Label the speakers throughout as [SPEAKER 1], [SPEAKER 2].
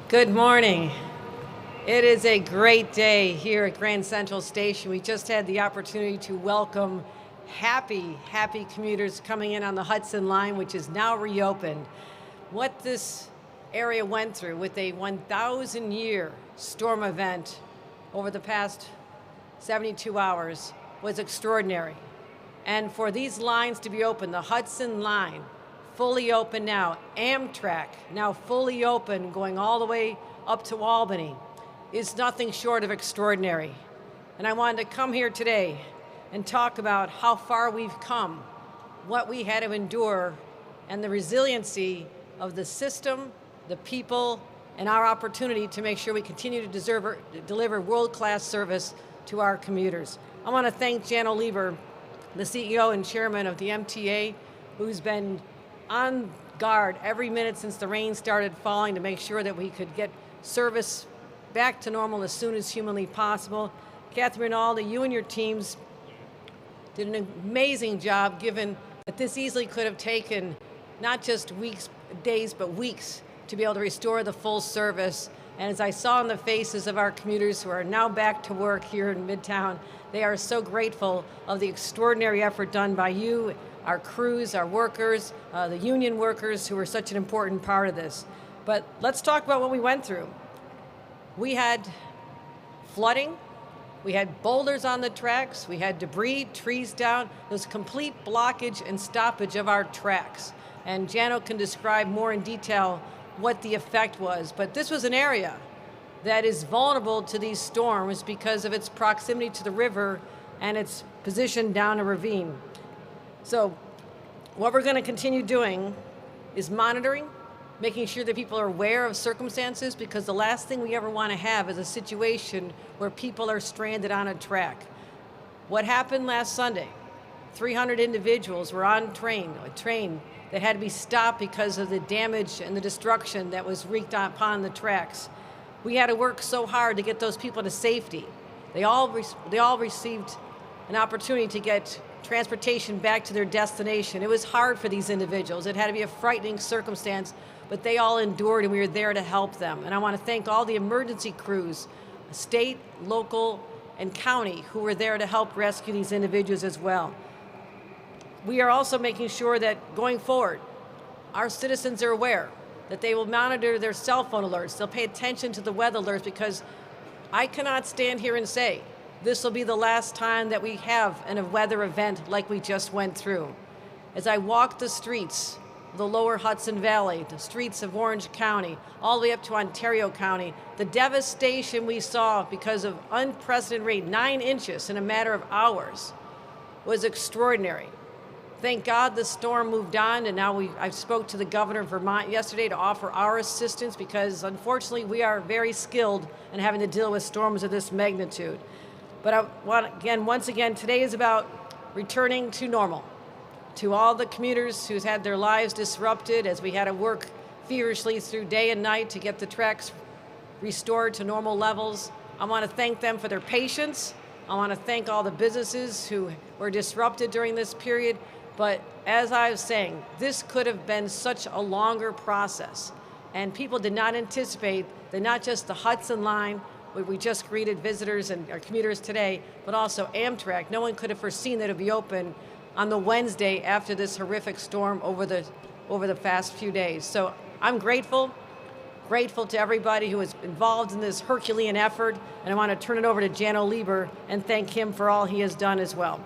[SPEAKER 1] Good morning. It is a great day here at Grand Central Station. We just had the opportunity to welcome happy commuters coming in on the Hudson line, which is now reopened. What this area went through with a 1,000-year storm event over the past 72 hours was extraordinary. And for these lines to be open, the Hudson line, fully open now, Amtrak now fully open, going all the way up to Albany, is nothing short of extraordinary. And I wanted to come here today and talk about how far we've come, what we had to endure, and the resiliency of the system, the people, and our opportunity to make sure we continue to deliver world-class service to our commuters. I want to thank Jan Lieber, the CEO and chairman of the MTA, who's been on guard every minute since the rain started falling to make sure that we could get service back to normal as soon as humanly possible. Catherine Rinaldi, you and your teams did an amazing job, given that this easily could have taken not just weeks, days, but weeks to be able to restore the full service. And as I saw in the faces of our commuters who are now back to work here in Midtown, they are so grateful of the extraordinary effort done by you, our crews, our workers, the union workers who were such an important part of this. But let's talk about what we went through. We had flooding, we had boulders on the tracks, we had debris, trees down. There was complete blockage and stoppage of our tracks. And Jano can describe more in detail what the effect was. But this was an area that is vulnerable to these storms because of its proximity to the river and its position down a ravine. So what we're going to continue doing is monitoring, making sure that people are aware of circumstances, because the last thing we ever want to have is a situation where people are stranded on a track. What happened last Sunday? 300 individuals were on a train that had to be stopped because of the damage and the destruction that was wreaked upon the tracks. We had to work so hard to get those people to safety. They all received an opportunity to get transportation back to their destination. It was hard for these individuals. It had to be a frightening circumstance, but they all endured, and we were there to help them. And I want to thank all the emergency crews, state, local, and county, who were there to help rescue these individuals as well. We are also making sure that going forward, our citizens are aware that they will monitor their cell phone alerts. They'll pay attention to the weather alerts, because I cannot stand here and say this will be the last time that we have a weather event like we just went through. As I walk the streets of the lower Hudson Valley, the streets of Orange County, all the way up to Ontario County, the devastation we saw because of unprecedented rain, 9 inches in a matter of hours, was extraordinary. Thank God the storm moved on, and now I spoke to the governor of Vermont yesterday to offer our assistance, because unfortunately we are very skilled in having to deal with storms of this magnitude. But I want, once again, today is about returning to normal. To all the commuters who's had their lives disrupted as we had to work feverishly through day and night to get the tracks restored to normal levels, I want to thank them for their patience. I want to thank all the businesses who were disrupted during this period. But as I was saying, this could have been such a longer process. And people did not anticipate that not just the Hudson line, where we just greeted visitors and our commuters today, but also Amtrak. No one could have foreseen that it would be open on the Wednesday after this horrific storm over the past few days. So I'm grateful to everybody who was involved in this Herculean effort, and I want to turn it over to Jano Lieber and thank him for all he has done as well.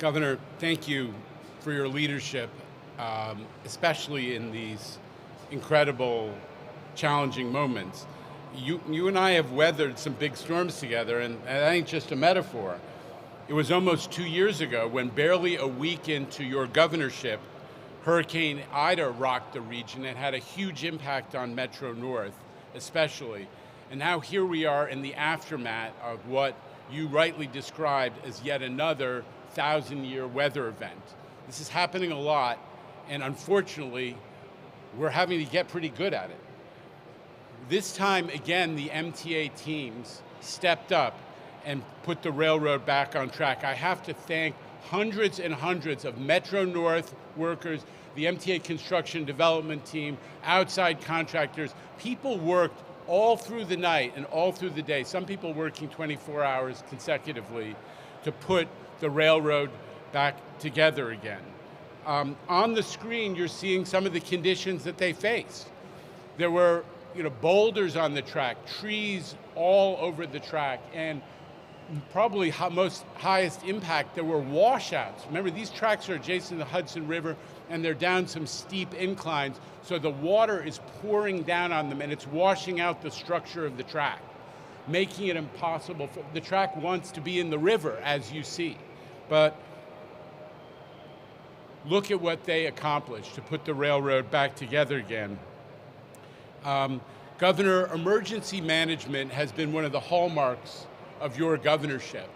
[SPEAKER 2] Governor, thank you for your leadership, especially in these incredible, challenging moments. You and I have weathered some big storms together, and that ain't just a metaphor. It was almost 2 years ago when, barely a week into your governorship, Hurricane Ida rocked the region and had a huge impact on Metro North, especially. And now here we are in the aftermath of what you rightly described as yet another 1,000-year weather event. This is happening a lot, and unfortunately, we're having to get pretty good at it. This time, again, the MTA teams stepped up and put the railroad back on track. I have to thank hundreds and hundreds of Metro North workers, the MTA construction development team, outside contractors. People worked all through the night and all through the day, some people working 24 hours consecutively to put the railroad back together again. On the screen, you're seeing some of the conditions that they faced. There were boulders on the track, trees all over the track, and probably most highest impact, there were washouts. Remember, these tracks are adjacent to the Hudson River, and they're down some steep inclines, so the water is pouring down on them, and it's washing out the structure of the track, making it impossible. The track wants to be in the river, as you see, but look at what they accomplished to put the railroad back together again. Governor, emergency management has been one of the hallmarks of your governorship.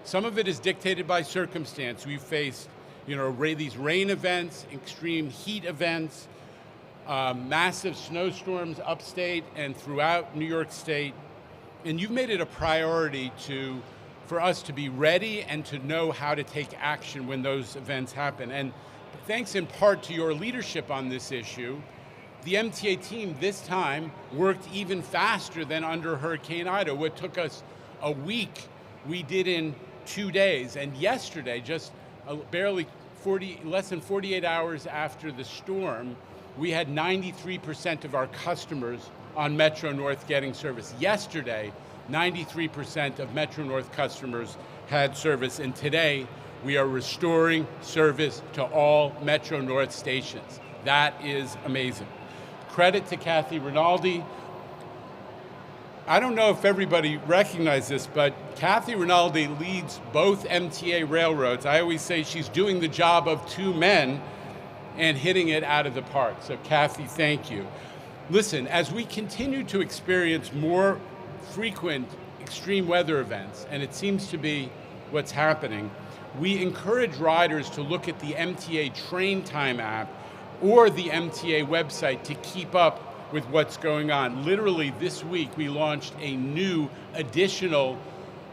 [SPEAKER 2] Some of it is dictated by circumstance. We've faced these rain events, extreme heat events, massive snowstorms upstate and throughout New York State. And you've made it a priority for us to be ready and to know how to take action when those events happen. And thanks in part to your leadership on this issue, the MTA team this time worked even faster than under Hurricane Ida. What took us a week, we did in 2 days. And yesterday, just less than 48 hours after the storm, we had 93% of our customers on Metro North getting service. Yesterday, 93% of Metro North customers had service, and today we are restoring service to all Metro North stations. That is amazing. Credit to Kathy Rinaldi. I don't know if everybody recognizes this, but Kathy Rinaldi leads both MTA railroads. I always say she's doing the job of two men and hitting it out of the park. So Kathy, thank you. Listen, as we continue to experience more frequent extreme weather events, and it seems to be what's happening, we encourage riders to look at the MTA Train Time app or the MTA website to keep up with what's going on. Literally this week, we launched a new additional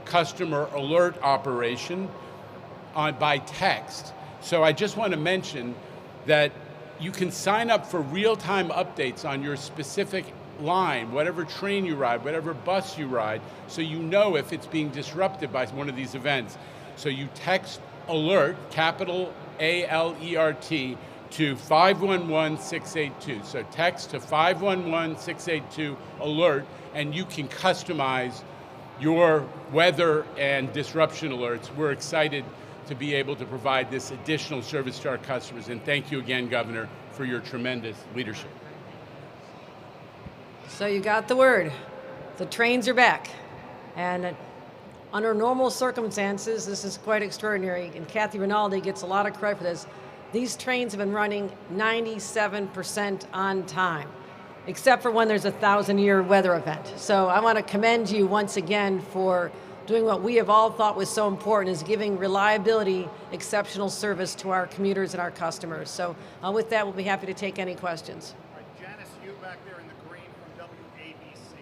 [SPEAKER 2] customer alert operation by text. So I just want to mention that you can sign up for real-time updates on your specific line, whatever train you ride, whatever bus you ride, so you know if it's being disrupted by one of these events. So you text ALERT, capital ALERT, to 511-682. So text to 511-682 ALERT, and you can customize your weather and disruption alerts. We're excited to be able to provide this additional service to our customers. And thank you again, Governor, for your tremendous leadership.
[SPEAKER 1] So you got the word. The trains are back. And under normal circumstances, this is quite extraordinary, and Kathy Rinaldi gets a lot of credit for this. These trains have been running 97% on time, except for when there's a 1,000-year weather event. So I want to commend you once again for doing what we have all thought was so important, is giving reliability, exceptional service to our commuters and our customers. So with that, we'll be happy to take any questions.
[SPEAKER 3] All right, Janice, you back there in the green from WABC.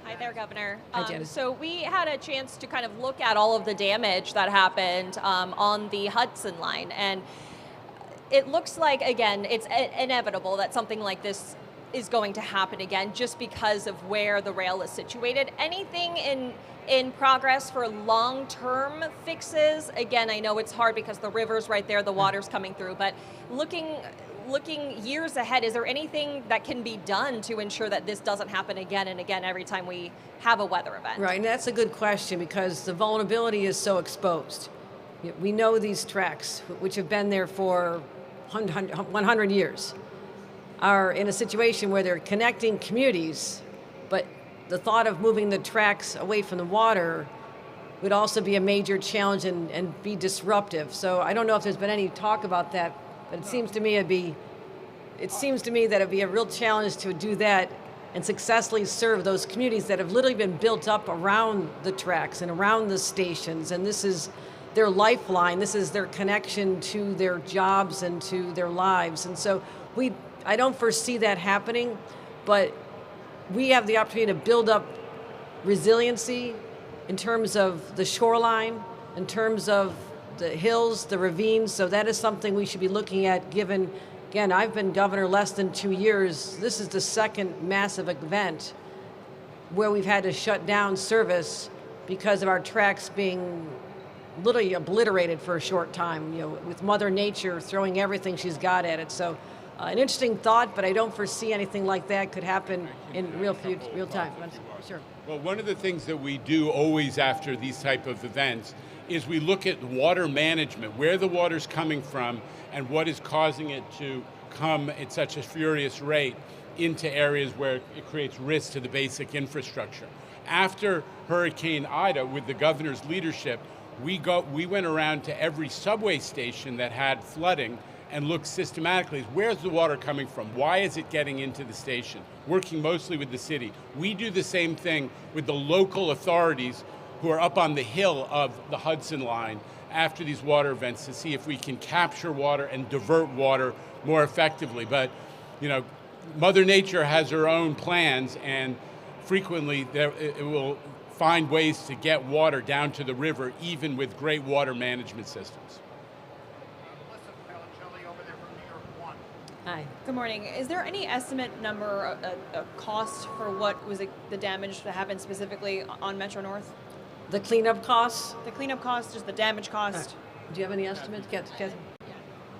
[SPEAKER 4] Hi there, Governor.
[SPEAKER 1] Hi, Janice.
[SPEAKER 4] So we had a chance to kind of look at all of the damage that happened on the Hudson line, and it looks like, again, it's inevitable that something like this is going to happen again just because of where the rail is situated. Anything in progress for long-term fixes? Again, I know it's hard because the river's right there, the water's coming through, but looking years ahead, is there anything that can be done to ensure that this doesn't happen again and again every time we have a weather event?
[SPEAKER 1] Right, and that's a good question because the vulnerability is so exposed. We know these tracks, which have been there for 100 years, are in a situation where they're connecting communities, but the thought of moving the tracks away from the water would also be a major challenge and be disruptive. So I don't know if there's been any talk about that, but it seems to me that it'd be a real challenge to do that and successfully serve those communities that have literally been built up around the tracks and around the stations, and this is their lifeline, this is their connection to their jobs and to their lives. And so I don't foresee that happening, but we have the opportunity to build up resiliency in terms of the shoreline, in terms of the hills, the ravines. So that is something we should be looking at given, again, I've been governor less than 2 years. This is the second massive event where we've had to shut down service because of our tracks being literally obliterated for a short time, with Mother Nature throwing everything she's got at it. So an interesting thought, but I don't foresee anything like that could happen in real time. Sure.
[SPEAKER 2] Well, one of the things that we do always after these type of events is we look at water management, where the water's coming from and what is causing it to come at such a furious rate into areas where it creates risk to the basic infrastructure. After Hurricane Ida, with the governor's leadership, we went around to every subway station that had flooding and looked systematically, where's the water coming from? Why is it getting into the station? Working mostly with the city. We do the same thing with the local authorities who are up on the hill of the Hudson line after these water events to see if we can capture water and divert water more effectively. But, Mother Nature has her own plans, and frequently it will find ways to get water down to the river, even with great water management systems.
[SPEAKER 1] Hi.
[SPEAKER 4] Good morning. Is there any estimate number, a cost for what was the damage that happened specifically on Metro North?
[SPEAKER 1] The cleanup costs?
[SPEAKER 4] The cleanup cost, just the damage cost?
[SPEAKER 1] Do you have any estimates?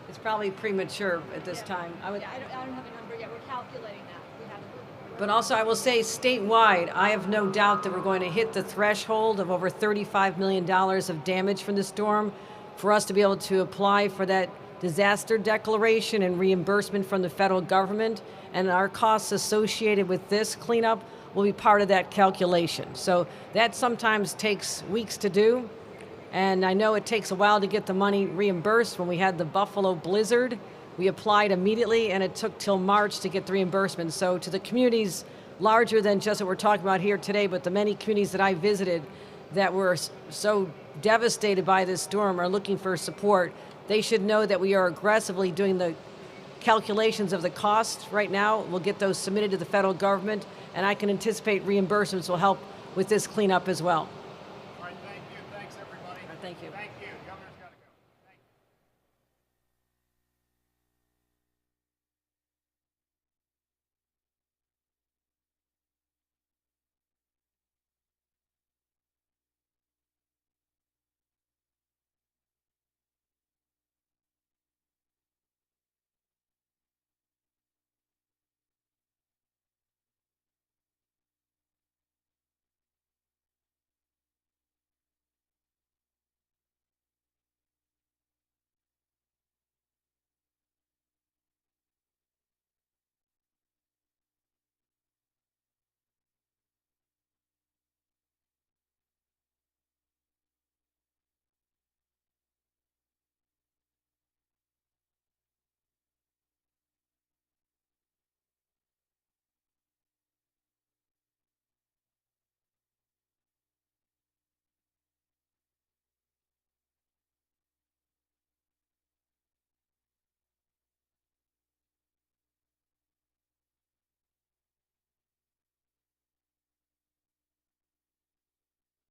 [SPEAKER 1] It's probably premature at this time. I don't
[SPEAKER 4] have a number yet. We're calculating that.
[SPEAKER 1] But also, I will say statewide, I have no doubt that we're going to hit the threshold of over $35 million of damage from the storm for us to be able to apply for that disaster declaration and reimbursement from the federal government. And our costs associated with this cleanup will be part of that calculation. So that sometimes takes weeks to do. And I know it takes a while to get the money reimbursed. When we had the Buffalo blizzard, we applied immediately, and it took till March to get the reimbursement. So to the communities larger than just what we're talking about here today, but the many communities that I visited that were so devastated by this storm are looking for support, they should know that we are aggressively doing the calculations of the costs right now. We'll get those submitted to the federal government, and I can anticipate reimbursements will help with this cleanup as well.
[SPEAKER 3] All right, thank you. Thanks, everybody.
[SPEAKER 1] Thank you.
[SPEAKER 3] Thank you. Governor.